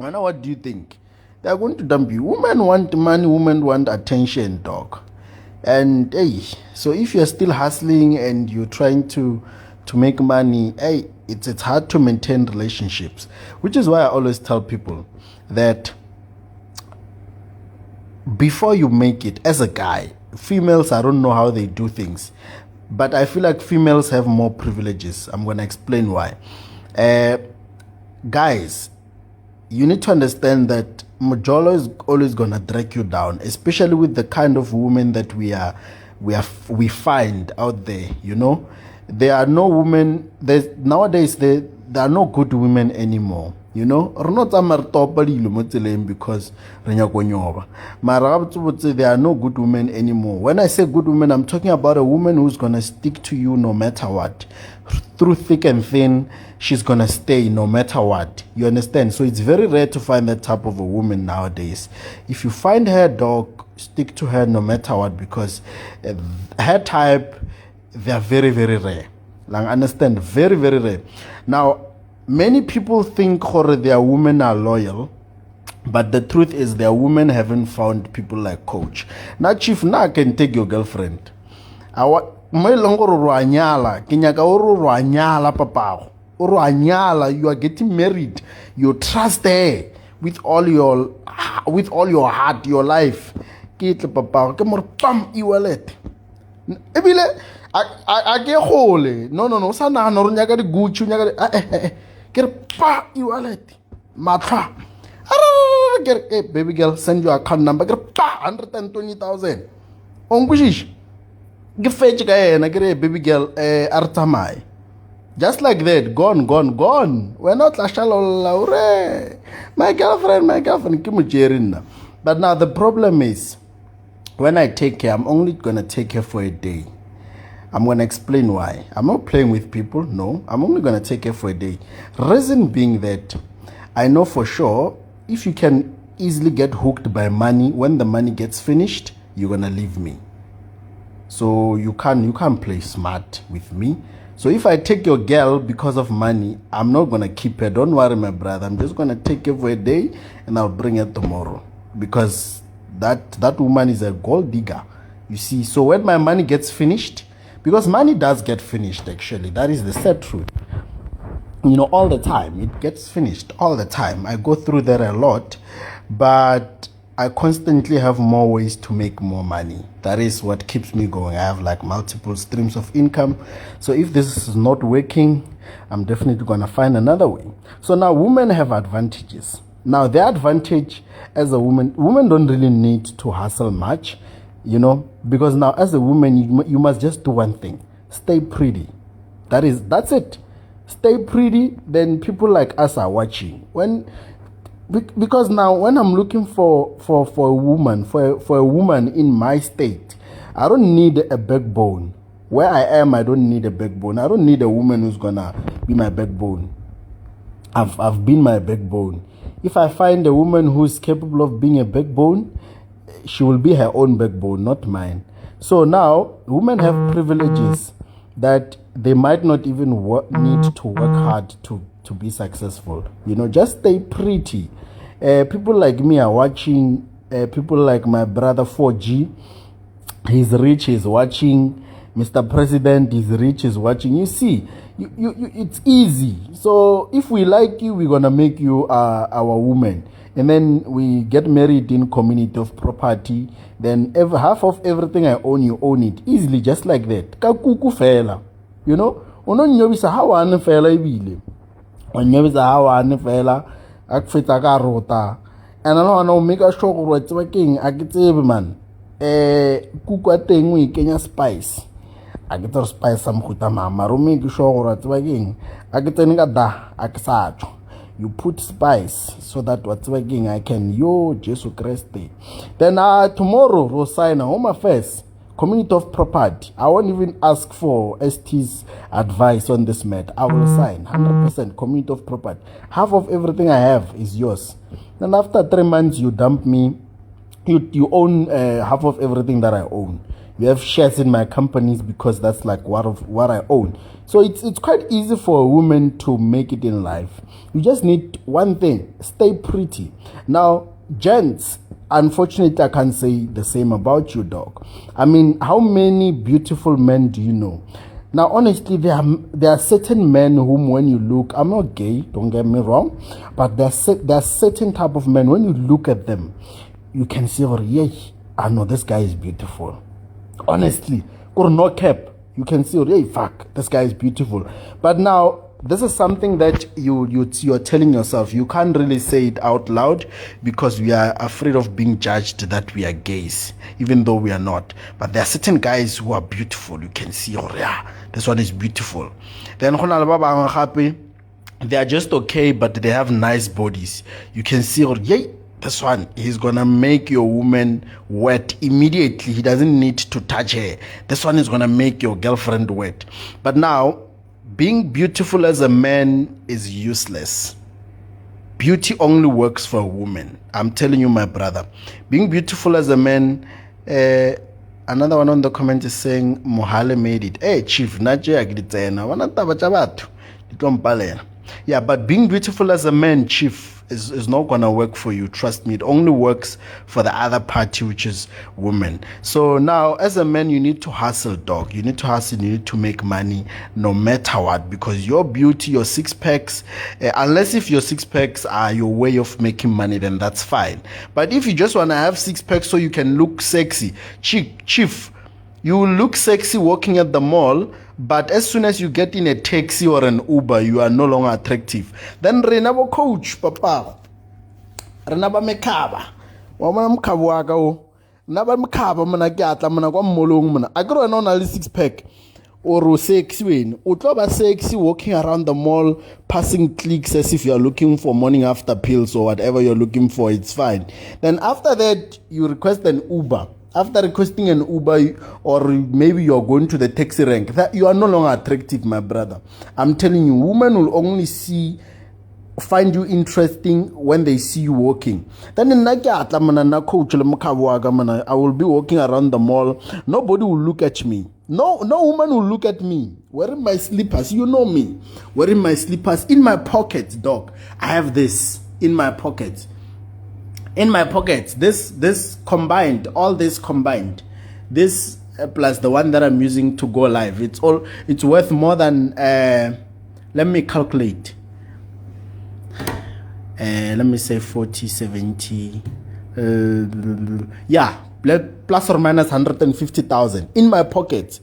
Now, what do you think? They are going to dump you. Women want money, women want attention, dog. And hey, so if you're still hustling and you're trying to make money, hey, it's hard to maintain relationships. Which is why I always tell people that before you make it as a guy, females, I don't know how they do things, but I feel like females have more privileges. I'm going to explain why. Guys, you need to understand that Mjolo is always going to drag you down, especially with the kind of women that we find out there. There are no women. Nowadays there are no good women anymore. Because there are no good women anymore. When I say good women, I'm talking about a woman who's gonna stick to you no matter what. Through thick and thin, she's gonna stay no matter what. You understand? So it's very rare to find that type of a woman nowadays. If you find her, dog, stick to her no matter what, because her type, they are very, very rare. Like, understand? Very, very rare. Now, many people think their women are loyal, but the truth is their women haven't found people like Coach. Now, Chief, now I can take your girlfriend. You are getting married. You trust her with all your heart, your life. I get hole. No. Sana no nyaka di Gucci nyaka get pa e-wallet. Matra. Hey, baby girl, send your account number. Get pa 120,000. Ongushish. Get fetch guy and I get a baby girl artamai. Just like that, gone. We're not Laure. My girlfriend, Kimujerina. But now the problem is, when I take her, I'm only gonna take her for a day. I'm going to explain why. I'm not playing with people. No, I'm only going to take her for a day. Reason being that I know for sure if you can easily get hooked by money, when the money gets finished, you're going to leave me. So you can't play smart with me. So if I take your girl because of money, I'm not going to keep her. Don't worry, my brother. I'm just going to take her for a day and I'll bring her tomorrow. Because that woman is a gold digger. You see, so when my money gets finished, because money does get finished, actually. That is the sad truth. All the time. It gets finished all the time. I go through that a lot. But I constantly have more ways to make more money. That is what keeps me going. I have like multiple streams of income. So if this is not working, I'm definitely going to find another way. So now women have advantages. Now the advantage as a woman don't really need to hustle much. Because now as a woman, you must just do one thing. Stay pretty. That's it. Stay pretty, then people like us are watching. Because now when I'm looking for a woman, for a woman in my state, I don't need a backbone. Where I am, I don't need a backbone. I don't need a woman who's gonna be my backbone. I've been my backbone. If I find a woman who's capable of being a backbone, she will be her own backbone, not mine. So now, women have privileges that they might not even need to work hard to be successful. Just stay pretty. People like me are watching. People like my brother 4G. He's rich, he's watching. Mr. President is rich, is watching. You see, it's easy. So if we like you, we're going to make you our woman. And then we get married in community of property. Then half of everything I own, you own it. Easily, just like that. Kakuku fela. Nyobisa hawa fela ibile. Nyobisa hawa fela. Akfita ka rota. And I know make a show right to king. I get man. Kuku ateng we Kenya spice. I get a spice some hutama. Marumi show right to king. I get a da aksacho. You put spice so that what's working I can Jesus Christ. Then tomorrow we'll sign a home affairs community of property. I won't even ask for ST's advice on this matter. I will sign 100% community of property. Half of everything I have is yours. Then after 3 months you dump me. You own half of everything that I own. You have shares in my companies because that's like what I own. So it's quite easy for a woman to make it in life. You just need one thing: stay pretty. Now, gents, unfortunately, I can't say the same about you, dog. I mean, how many beautiful men do you know? Now, honestly, there are certain men whom, when you look, I'm not gay, don't get me wrong, but there are certain type of men, when you look at them, you can say, oh, yeah, I know this guy is beautiful. Honestly, or no cap, you can see, oh, hey, fuck, this guy is beautiful. But now, this is something that you're telling yourself. You can't really say it out loud because we are afraid of being judged that we are gays, even though we are not. But there are certain guys who are beautiful. You can see, oh yeah, this one is beautiful. Then they are just okay, but they have nice bodies. You can see, oh yeah, this one, he's gonna make your woman wet immediately. He doesn't need to touch her. This one is gonna make your girlfriend wet. But now, being beautiful as a man is useless. Beauty only works for a woman. I'm telling you, my brother. Being beautiful as a man, another one on the comment is saying, Mohale made it. Hey, Chief, yeah, but being beautiful as a man, Chief, is not going to work for you. Trust me. It only works for the other party, which is women. So now, as a man, you need to hustle, dog. You need to hustle. You need to make money no matter what. Because your beauty, your six-packs, unless if your six-packs are your way of making money, then that's fine. But if you just want to have six-packs so you can look sexy, Chief, you will look sexy walking at the mall, but as soon as you get in a taxi or an Uber, you are no longer attractive. Then renabo coach, papa. Renaba mekaba. Wama mkawaga o. Naba mkaba mana gyatla mana kwa molong mana. Agro no na 6-pack. Or sexy win. Utloba sexy walking around the mall, passing clicks as if you are looking for morning after pills or whatever you're looking for, it's fine. Then after that, you request an Uber. After requesting an Uber, or maybe you're going to the taxi rank, that you are no longer attractive, my brother. I'm telling you, women will only find you interesting when they see you walking. Then I will be walking around the mall. Nobody will look at me. No woman will look at me. Wearing my slippers, you know me. Wearing my slippers in my pocket, dog. I have this in my pocket. In my pocket, this combined, all this combined, this plus the one that I'm using to go live, it's worth more than let me calculate. Let me say 40, 70, yeah, plus or minus 150,000 in my pocket,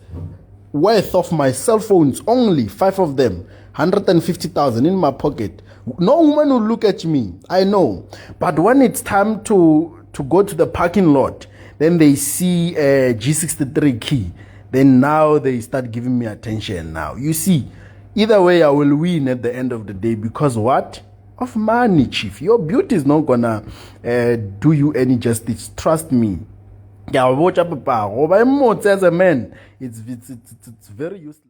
worth of my cell phones, only 5 of them, 150,000 in my pocket. No woman will look at me, I know. But when it's time to go to the parking lot, then they see a G63 key. Then now they start giving me attention now. You see, either way I will win at the end of the day because what? Of money, Chief. Your beauty is not gonna do you any justice. Trust me. Yeah, watch up as a man. It's very useless.